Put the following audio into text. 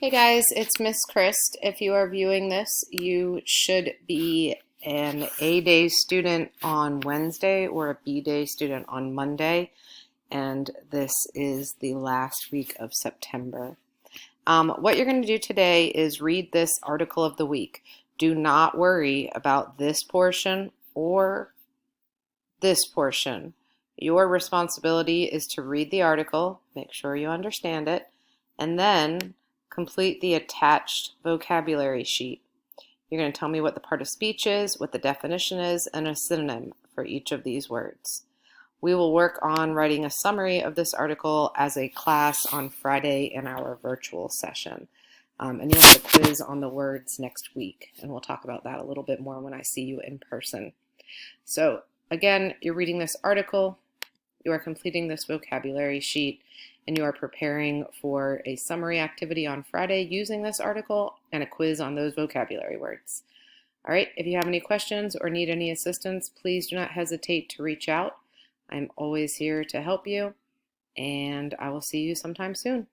Hey guys, it's Miss Christ. If you are viewing this, you should be an A Day student on Wednesday or a B Day student on Monday, and this is the last week of September. What you're going to do today is read this article of the week. Do not worry about this portion or this portion. Your responsibility is to read the article, make sure you understand it, and then complete the attached vocabulary sheet. You're going to tell me what the part of speech is, what the definition is, and a synonym for each of these words. We will work on writing a summary of this article as a class on Friday in our virtual session. And you'll have a quiz on the words next week, and we'll talk about that a little bit more when I see you in person. So again, you're reading this article, you are completing this vocabulary sheet, and you are preparing for a summary activity on Friday using this article and a quiz on those vocabulary words. All right, if you have any questions or need any assistance, please do not hesitate to reach out. I'm always here to help you, and I will see you sometime soon.